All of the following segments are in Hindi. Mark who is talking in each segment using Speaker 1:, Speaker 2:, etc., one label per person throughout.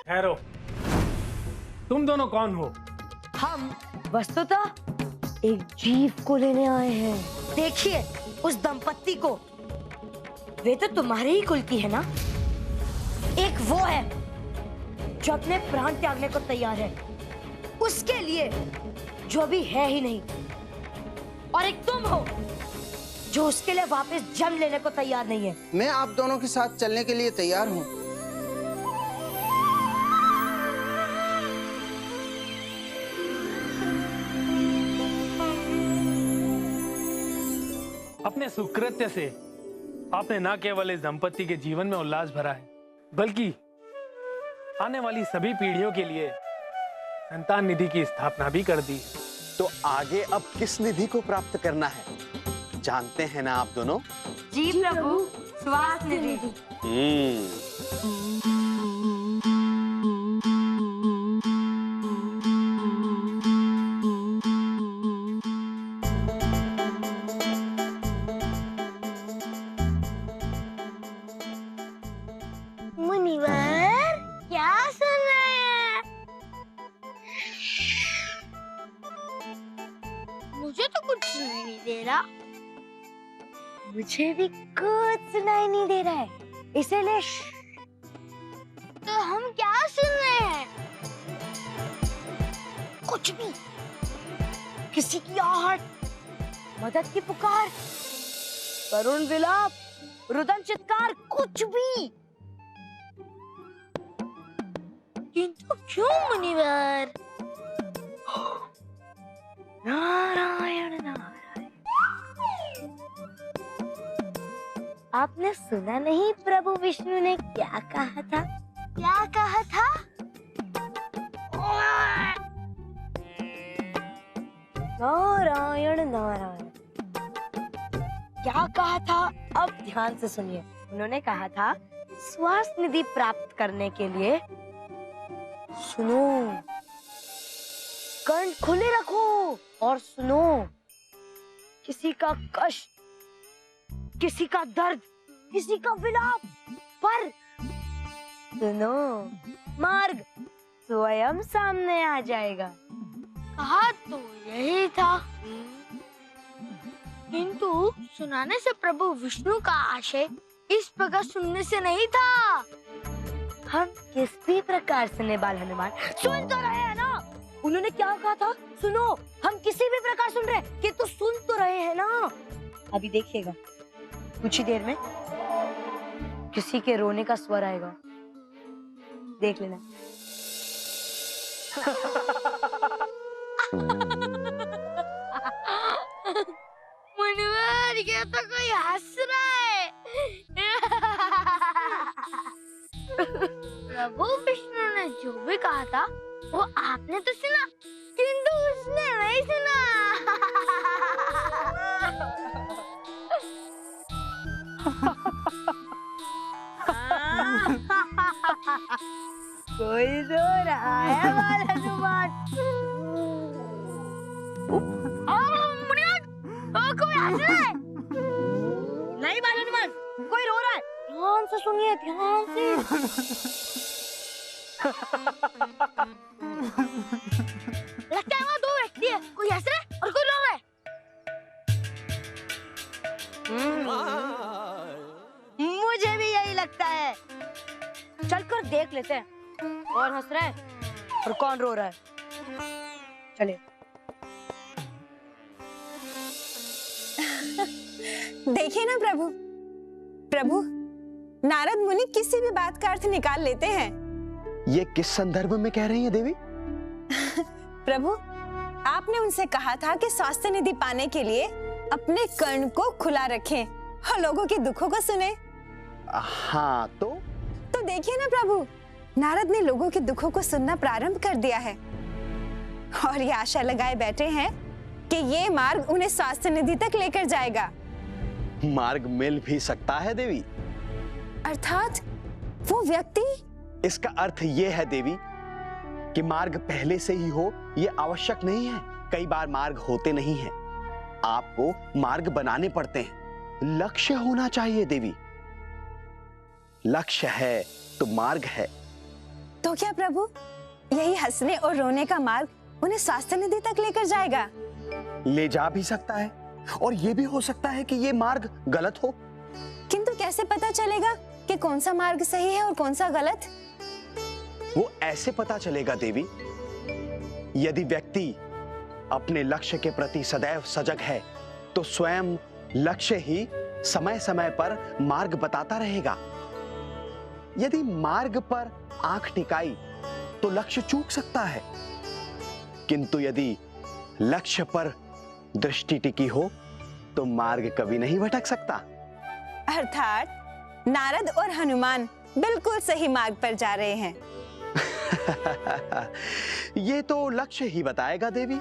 Speaker 1: ठहरो, तुम दोनों कौन हो?
Speaker 2: हम वस्तुतः एक जीव को लेने आए हैं। देखिए उस दंपत्ति को, वे तो तुम्हारे ही कुल की है ना। एक वो है जो अपने प्राण त्यागने को तैयार है उसके लिए, जो भी है ही नहीं, और एक तुम हो जो उसके लिए वापस जन्म लेने को तैयार नहीं है।
Speaker 3: मैं आप दोनों के साथ चलने के लिए तैयार हूँ।
Speaker 1: अपने सुकृत्य से आपने न केवल इस दंपत्ति के जीवन में उल्लास भरा है, बल्कि आने वाली सभी पीढ़ियों के लिए संतान निधि की स्थापना भी कर दी।
Speaker 4: तो आगे अब किस निधि को प्राप्त करना है, जानते हैं ना आप दोनों?
Speaker 2: जी प्रभु, स्वास्थ्य निधि।
Speaker 5: मुनिवर, क्या सुन रहे हैं? मुझे तो कुछ सुनाई नहीं दे रहा।
Speaker 2: मुझे भी कुछ सुनाई नहीं दे रहा है, इसीलिए
Speaker 5: तो हम क्या सुन रहे हैं?
Speaker 2: कुछ भी। किसी की आहट, मदद की पुकार, करुण विलाप, रुदन चित्कार, कुछ भी।
Speaker 5: किंतु क्यों मुनिवर?
Speaker 2: नारायण नारायण। आपने सुना नहीं प्रभु विष्णु ने क्या कहा था?
Speaker 5: क्या कहा था?
Speaker 2: नारायण नारायण। क्या कहा था? अब ध्यान से सुनिए। उन्होंने कहा था स्वास्थ्य निधि प्राप्त करने के लिए सुनो, कान खुले रखो और सुनो। किसी का कष्ट, किसी का दर्द, किसी का विलाप, पर सुनो, मार्ग स्वयं सामने आ जाएगा।
Speaker 5: कहा तो यही था, किंतु सुनाने से प्रभु विष्णु का आशय इस प्रकार सुनने से नहीं था।
Speaker 2: हम किस भी प्रकार सुने बाल हनुमान, सुन तो रहे हैं ना। उन्होंने क्या कहा था? सुनो, हम किसी भी प्रकार सुन रहे हैं, कि तो सुन तो रहे हैं ना। अभी देखिएगा, कुछ ही देर में किसी के रोने का स्वर आएगा, देख लेना।
Speaker 5: मुनिवर, ये तो कोई हंस रहा है। प्रभु विष्णु ने जो भी कहा था वो आपने तो सुना, किंतु उसने नहीं सुना।
Speaker 2: कोई रो रहा है बाल हनुमान।
Speaker 5: मुनिवर, कोई हंस रहा है।
Speaker 2: नहीं बाल हनुमान, कोई रो रहा है। ध्यान से सुनिए, ध्यान से।
Speaker 5: लगता है वहाँ दो व्यक्ति है, कोई हंस रहा है और कोई रो रहा है।
Speaker 2: मुझे भी यही लगता है। चलकर देख लेते हैं कौन हंस रहा है और कौन रो रहा है। चलिए।
Speaker 6: देखिए ना प्रभु, प्रभु नारद मुनि किसी भी बात का अर्थ निकाल लेते हैं।
Speaker 4: ये किस संदर्भ में कह रही है देवी?
Speaker 6: प्रभु, आपने उनसे कहा था कि स्वास्थ्य निधि पाने के लिए अपने कर्ण को खुला रखें और लोगों के दुखों को सुने।
Speaker 4: हाँ,
Speaker 6: तो देखिए ना प्रभु, नारद ने लोगों के दुखों को सुनना प्रारंभ कर दिया है और ये आशा लगाए बैठे हैं कि ये मार्ग उन्हें स्वास्थ्य निधि तक लेकर जाएगा।
Speaker 4: मार्ग मिल भी सकता है देवी।
Speaker 6: अर्थात वो व्यक्ति?
Speaker 4: इसका अर्थ ये है देवी कि मार्ग पहले से ही हो ये आवश्यक नहीं है। कई बार मार्ग होते नहीं हैं, आपको मार्ग बनाने पड़ते हैं। लक्ष्य होना चाहिए देवी। लक्ष्य है तो मार्ग है।
Speaker 6: तो क्या प्रभु यही हंसने और रोने का मार्ग उन्हें स्वास्थ्य निधि तक लेकर जाएगा?
Speaker 4: ले जा भी सकता है और ये भी हो सकता है कि ये मार्ग गलत हो।
Speaker 6: किंतु कैसे पता चलेगा कि कौन सा मार्ग सही है और कौन सा गलत?
Speaker 4: वो ऐसे पता चलेगा देवी, यदि व्यक्ति अपने लक्ष्य के प्रति सदैव सजग है तो स्वयं लक्ष्य ही समय समय पर मार्ग बताता रहेगा। यदि मार्ग पर आंख टिकाई तो लक्ष्य चूक सकता है, किंतु यदि लक्ष्य पर दृष्टि टिकी हो तो मार्ग कभी नहीं भटक सकता।
Speaker 6: अर्थात नारद और हनुमान बिल्कुल सही मार्ग पर जा रहे हैं।
Speaker 4: ये तो लक्ष्य ही बताएगा देवी।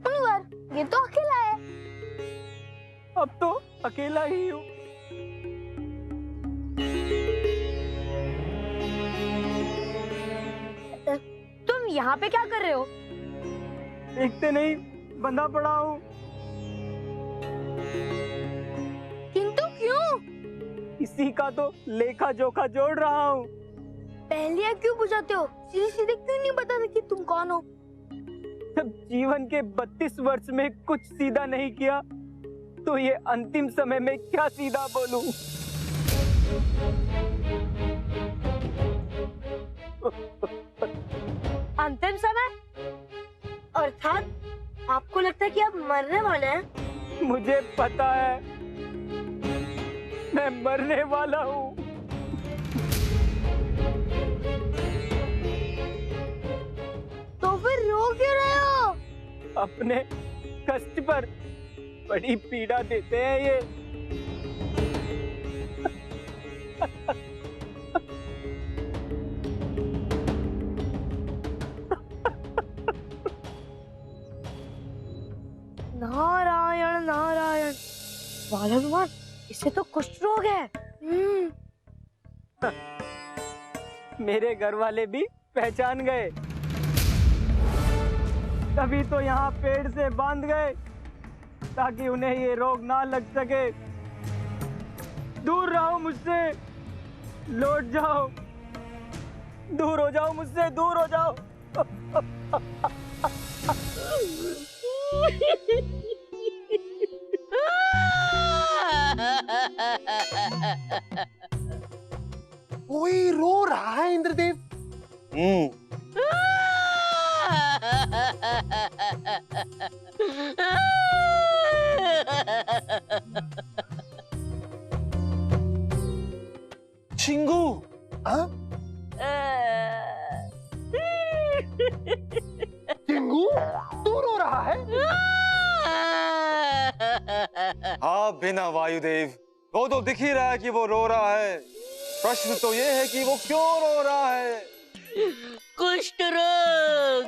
Speaker 5: मुनिवर, ये तो अकेला है।
Speaker 1: अब तो अकेला ही हूँ।
Speaker 2: तुम यहाँ पे क्या कर रहे हो?
Speaker 1: देखते नहीं, बंधा पड़ा हूँ।
Speaker 5: किंतु क्यों?
Speaker 1: इसी का तो लेखा जोखा जोड़ रहा हूँ।
Speaker 5: पहले क्यों बुझाते हो? सीधे सीधे क्यों नहीं बताते कि तुम कौन हो?
Speaker 1: जब जीवन के 32 वर्ष में कुछ सीधा नहीं किया तो ये अंतिम समय में क्या सीधा बोलूं?
Speaker 2: अंतिम समय? अर्थात आपको लगता है कि आप मरने वाले हैं?
Speaker 1: मुझे पता है, मैं मरने वाला हूँ।
Speaker 5: तो फिर रो क्यों रहे हो?
Speaker 1: अपने कष्ट पर बड़ी पीड़ा देते हैं ये।
Speaker 2: नारायण नारायण। बाल हनुमान, इससे तो कुष्ठ रोग है।
Speaker 1: मेरे घर वाले भी पहचान गए, तभी तो यहाँ पेड़ से बांध गए ताकि उन्हें ये रोग ना लग सके। दूर रहो मुझसे, लौट जाओ, दूर हो जाओ मुझसे, दूर हो जाओ।
Speaker 3: कोई रो रहा है इंद्रदेव।
Speaker 4: चिंगू,
Speaker 3: हाँ? चिंगू, तू रो रहा है?
Speaker 7: हाँ बिना वायुदेव, वो तो दिख ही रहा है कि वो रो रहा है। प्रश्न तो ये है कि वो क्यों रो रहा है।
Speaker 8: कुष्ठ रोग।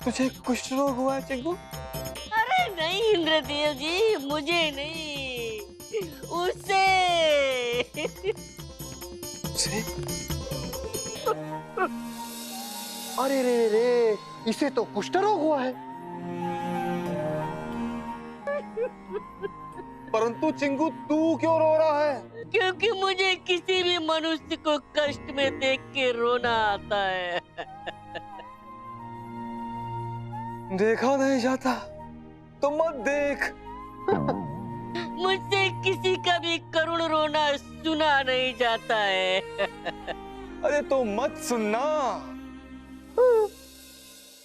Speaker 7: तुझे कुष्ठ रोग हुआ है चिंगू?
Speaker 8: अरे नहीं इंद्रदेव जी, मुझे नहीं, उसे।
Speaker 3: अरे रे, इसे तो कुष्ठ रोग हुआ है।
Speaker 7: परंतु चिंगू तू क्यों रो रहा है?
Speaker 8: क्योंकि मुझे किसी भी मनुष्य को कष्ट में देख के रोना आता है।
Speaker 7: देखा नहीं जाता तो मत देख।
Speaker 8: मुझसे किसी का भी करुण रोना सुना नहीं जाता है।
Speaker 7: अरे तो मत सुनना।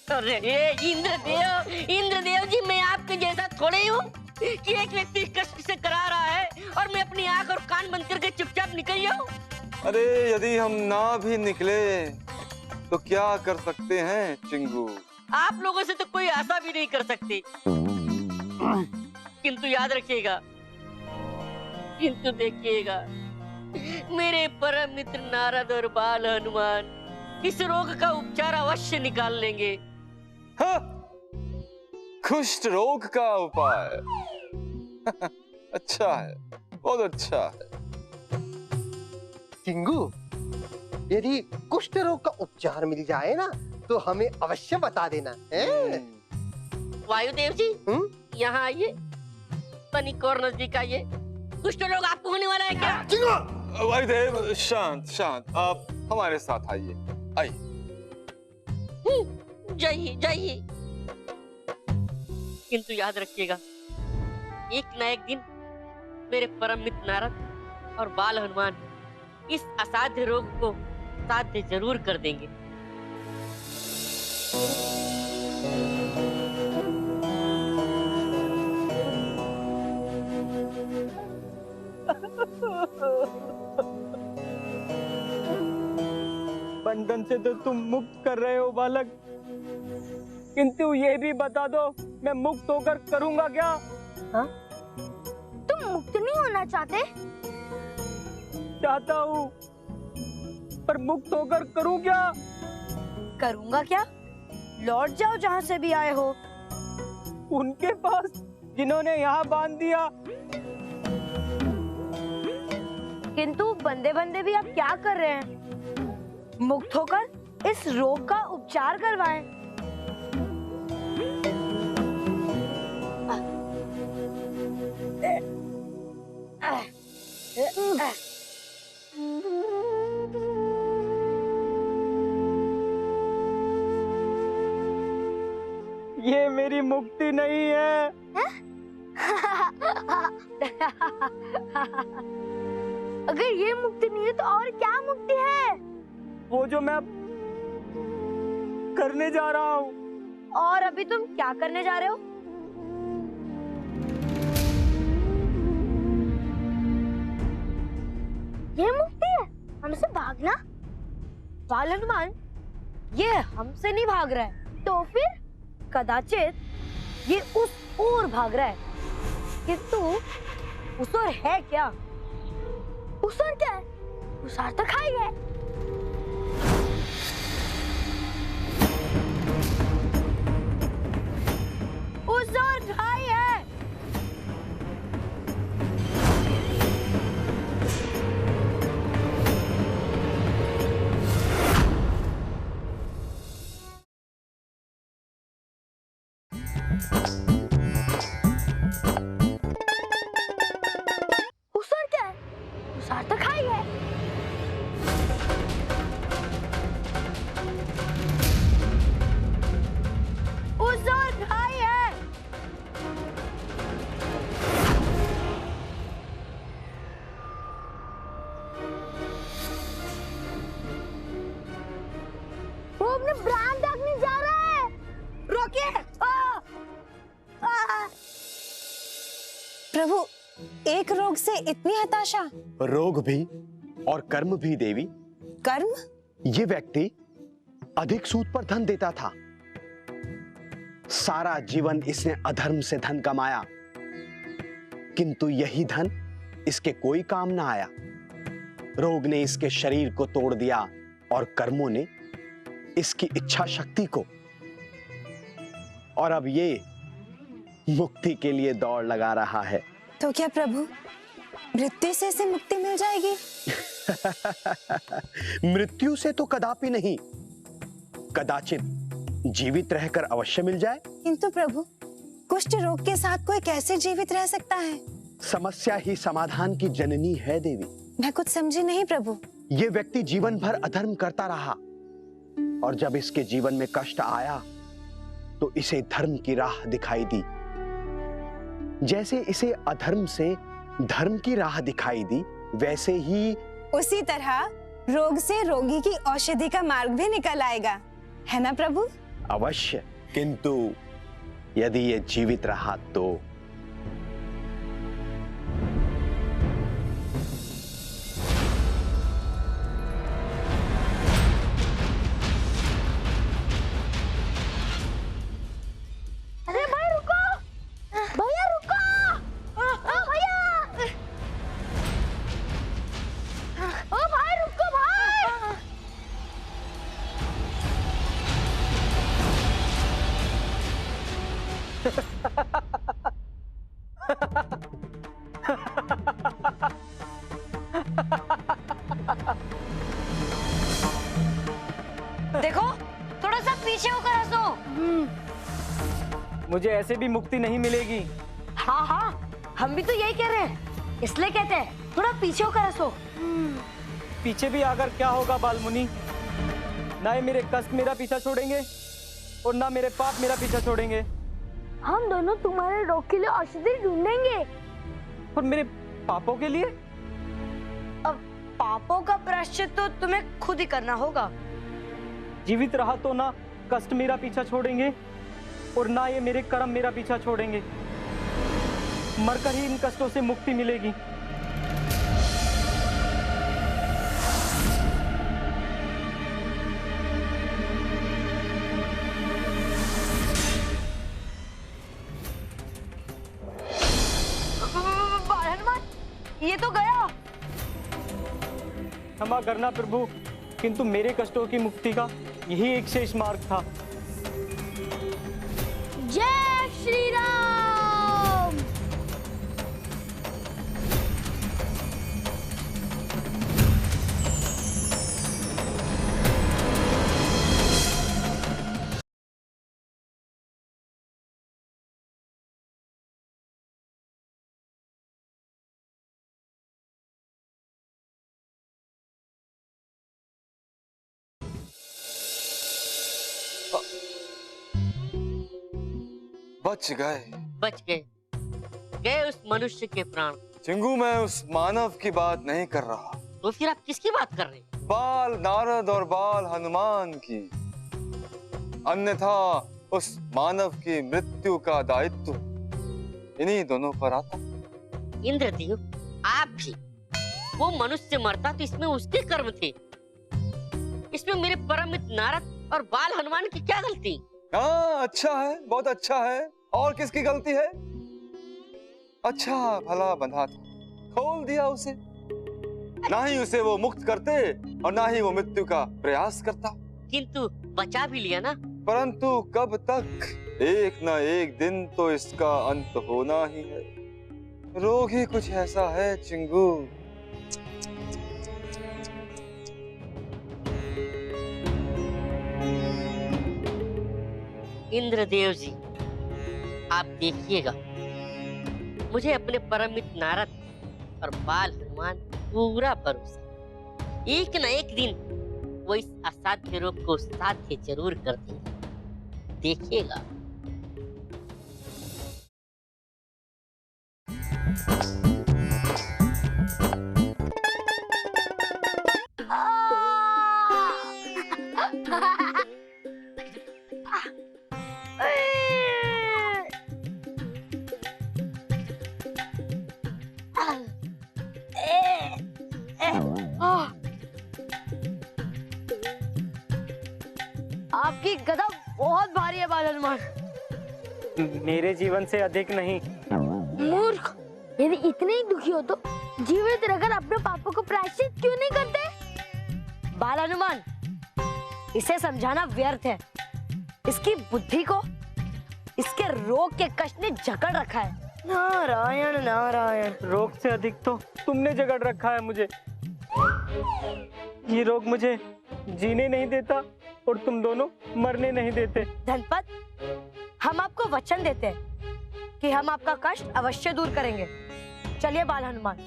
Speaker 8: अरे इंद्रदेव जी, मैं आपके जैसा थोड़े हूँ कि एक व्यक्ति कष्ट से करा रहा है और मैं अपनी आंख और कान बंद करके चुपचाप निकल जाऊं।
Speaker 7: अरे यदि हम ना भी निकले तो क्या कर सकते हैं चिंगू?
Speaker 8: आप लोगों से तो कोई आशा भी नहीं कर सकते। किंतु याद रखिएगा, किंतु देखिएगा, मेरे परम मित्र नारद और बाल हनुमान इस रोग का उपचार अवश्य निकाल लेंगे।
Speaker 7: हाँ, कुष्ठ रोग का उपाय। अच्छा है, बहुत अच्छा है।
Speaker 3: चिंगू, यदि कुष्ठ रोग का उपचार मिल जाए ना तो हमें अवश्य बता देना है।
Speaker 8: वायुदेव जी
Speaker 3: यहाँ
Speaker 8: आइए, तनिक और नजदीक आइए। कुष्ठ रोग आपको होने वाला है क्या?
Speaker 3: चिंगू,
Speaker 7: वायुदेव शांत शांत, आप हमारे साथ आइए, आइए।
Speaker 8: जाइए जाइए, किंतु याद रखिएगा, एक न एक दिन मेरे परम मित्र नारद और बाल हनुमान इस असाध्य रोग को साध्य जरूर कर देंगे।
Speaker 9: बंधन से तो तुम मुक्त कर रहे हो बालक, किंतु ये भी बता दो, मैं मुक्त होकर करूंगा क्या?
Speaker 5: हाँ? तुम मुक्त नहीं होना चाहते?
Speaker 9: चाहता हूँ, पर मुक्त होकर करूँ क्या?
Speaker 2: करूंगा क्या? लौट जाओ जहाँ से भी आए हो।
Speaker 9: उनके पास जिन्होंने यहाँ बांध दिया।
Speaker 2: किंतु बंदे बंदे भी आप क्या कर रहे हैं? मुक्त होकर इस रोग का उपचार करवाएं।
Speaker 9: ये मेरी मुक्ति नहीं है।
Speaker 5: अगर ये मुक्ति नहीं है तो और क्या मुक्ति है?
Speaker 9: वो जो मैं करने जा रहा हूँ।
Speaker 2: और अभी तुम क्या करने जा रहे हो?
Speaker 5: ये मुक्ति है? हमसे भागना?
Speaker 2: बाल हनुमान, ये हमसे नहीं भाग रहा है,
Speaker 5: तो फिर
Speaker 2: कदाचित ये उस ओर भाग रहा है। किंतु उस ओर है क्या?
Speaker 5: उस ओर क्या है? उस ओर तो खाई है।
Speaker 2: उस ओर खाई है।
Speaker 5: उस ओर क्या है? उस ओर तो खाई है।
Speaker 2: उस ओर खाई है।
Speaker 5: वो अपने प्राण त्यागने जा रहा है।
Speaker 2: रोकिए!
Speaker 6: प्रभु, एक रोग से इतनी हताशा?
Speaker 4: रोग भी और कर्म भी देवी।
Speaker 6: कर्म?
Speaker 4: ये व्यक्ति अधिक सूद पर धन देता था। सारा जीवन इसने अधर्म से धन कमाया, किंतु यही धन इसके कोई काम ना आया। रोग ने इसके शरीर को तोड़ दिया और कर्मों ने इसकी इच्छा शक्ति को। और अब ये मुक्ति के लिए दौड़ लगा रहा है।
Speaker 6: तो क्या प्रभु, मृत्यु से इसे मुक्ति मिल जाएगी?
Speaker 4: मृत्यु से तो कदापि नहीं, कदाचित जीवित रहकर अवश्य मिल जाए।
Speaker 6: किंतु प्रभु, कुष्ठ रोग के साथ कोई कैसे जीवित रह सकता है?
Speaker 4: समस्या ही समाधान की जननी है देवी।
Speaker 6: मैं कुछ समझी नहीं प्रभु।
Speaker 4: ये व्यक्ति जीवन भर अधर्म करता रहा और जब इसके जीवन में कष्ट आया तो इसे धर्म की राह दिखाई दी। जैसे इसे अधर्म से धर्म की राह दिखाई दी, वैसे ही
Speaker 6: उसी तरह रोग से रोगी की औषधि का मार्ग भी निकल आएगा, है ना प्रभु?
Speaker 4: अवश्य। किंतु यदि ये जीवित रहा तो।
Speaker 5: अरे भाई रुको! भैया रुको! भैया! ओ भाई रुको भाई!
Speaker 9: मुझे ऐसे भी मुक्ति नहीं मिलेगी।
Speaker 2: हाँ हाँ, हम भी तो यही कह रहे हैं, इसलिए कहते हैं थोड़ा पीछे होकर हंसो।
Speaker 9: पीछे भी आकर क्या होगा बालमुनि? ना ही मेरे कष्ट मेरा पीछा छोड़ेंगे और ना मेरे पाप मेरा पीछा छोड़ेंगे।
Speaker 5: हम दोनों तुम्हारे रोग के लिए औषधि ढूंढेंगे।
Speaker 9: और मेरे पापों के लिए?
Speaker 2: अब पापों का प्रायश्चित तो तुम्हें खुद ही करना होगा।
Speaker 9: जीवित रहा तो ना कष्ट मेरा पीछा छोड़ेंगे और ना ये मेरे कर्म मेरा पीछा छोड़ेंगे। मरकर ही इन कष्टों से मुक्ति मिलेगी।
Speaker 2: हनुमान, ये तो गया।
Speaker 9: क्षमा करना प्रभु, किंतु मेरे कष्टों की मुक्ति का यही एक शेष मार्ग था।
Speaker 5: जय श्री राम।
Speaker 7: बच गए।
Speaker 8: बच गए, गए उस मनुष्य के प्राण।
Speaker 7: चिंगू, मैं उस मानव की बात नहीं कर रहा।
Speaker 8: तो फिर आप किसकी बात कर रहे हैं?
Speaker 7: बाल नारद और बाल हनुमान की। अन्यथा उस मानव की मृत्यु का दायित्व इन्हीं दोनों पर आता।
Speaker 8: इंद्रदेव, आप भी, वो मनुष्य मरता तो इसमें उसके कर्म थे। इसमें मेरे परम मित्र नारद और बाल हनुमान की क्या गलती?
Speaker 7: हाँ, अच्छा है, बहुत अच्छा है। और किसकी गलती है? अच्छा भला बंधा था, खोल दिया उसे। ना ही उसे वो मुक्त करते और ना ही वो मृत्यु का प्रयास करता।
Speaker 8: किंतु बचा भी लिया ना।
Speaker 7: परंतु कब तक? एक ना एक दिन तो इसका अंत होना ही है। रोग ही कुछ ऐसा है चिंगू।
Speaker 8: इंद्रदेव जी, आप देखिएगा, मुझे अपने परम मित्र नारद और बाल हनुमान पूरा भरोसा। एक न एक दिन वो इस असाध्य रोग को साध्य जरूर कर देंगे, देखिएगा।
Speaker 2: आपकी गदा बहुत भारी है बाल हनुमान।
Speaker 9: मेरे जीवन से अधिक नहीं।
Speaker 5: मूर्ख, यदि इतने ही दुखी हो तो जीवित रहकर अपने पापों को प्रायश्चित क्यों नहीं करते?
Speaker 2: बाल हनुमान, इसे समझाना व्यर्थ है। इसकी बुद्धि को इसके रोग के कष्ट ने जकड़ रखा है। नारायण नारायण।
Speaker 9: रोग से अधिक तो तुमने जकड़ रखा है मुझे। ये रोग मुझे जीने नहीं देता और तुम दोनों मरने नहीं देते।
Speaker 2: धनपत, हम आपको वचन देते हैं कि हम आपका कष्ट अवश्य दूर करेंगे। चलिए बाल हनुमान,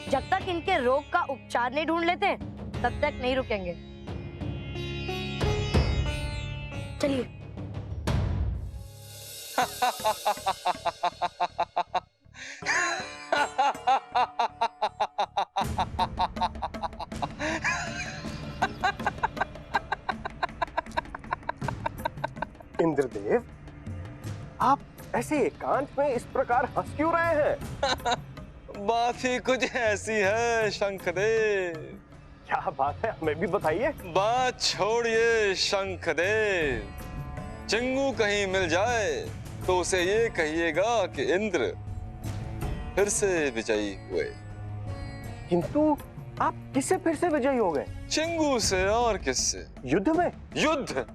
Speaker 2: जब तक इनके रोग का उपचार नहीं ढूंढ लेते तब तक नहीं रुकेंगे। चलिए।
Speaker 3: इंद्रदेव, आप ऐसे एकांत में इस प्रकार हंस क्यों रहे हैं?
Speaker 7: बात ही कुछ ऐसी है शंखदेव।
Speaker 3: क्या बात है, हमें भी बताइए।
Speaker 7: बात छोड़िए शंखदेव। चिंगू कहीं मिल जाए तो उसे ये कहिएगा कि इंद्र फिर से विजयी हुए।
Speaker 3: किंतु आप किससे फिर से विजयी हो गए?
Speaker 7: चिंगू से। और किससे?
Speaker 3: युद्ध में?
Speaker 7: युद्ध?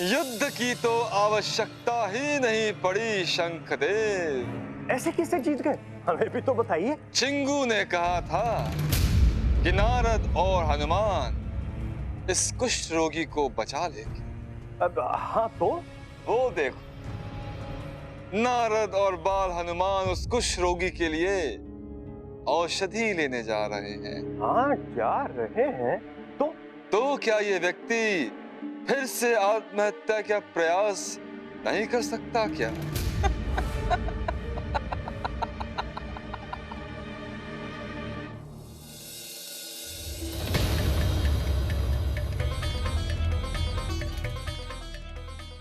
Speaker 7: युद्ध की तो आवश्यकता ही नहीं पड़ी शंखदेव।
Speaker 3: ऐसे किससे जीत गए, हमें भी तो बताइए।
Speaker 7: चिंगू ने कहा था कि नारद और हनुमान इस कुष्ठ रोगी को बचा लेंगे।
Speaker 9: हाँ तो
Speaker 7: वो देखो, नारद और बाल हनुमान उस कुष्ठ रोगी के लिए औषधि लेने जा रहे हैं।
Speaker 9: हाँ जा रहे हैं
Speaker 7: तो क्या ये व्यक्ति फिर से आत्महत्या का प्रयास नहीं कर सकता क्या?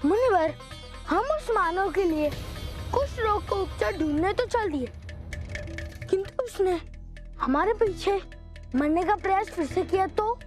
Speaker 5: मुनिवर, हम उस मानव के लिए कुछ रोग को उपचार ढूंढने तो चल दिए, किंतु उसने हमारे पीछे मरने का प्रयास फिर से किया तो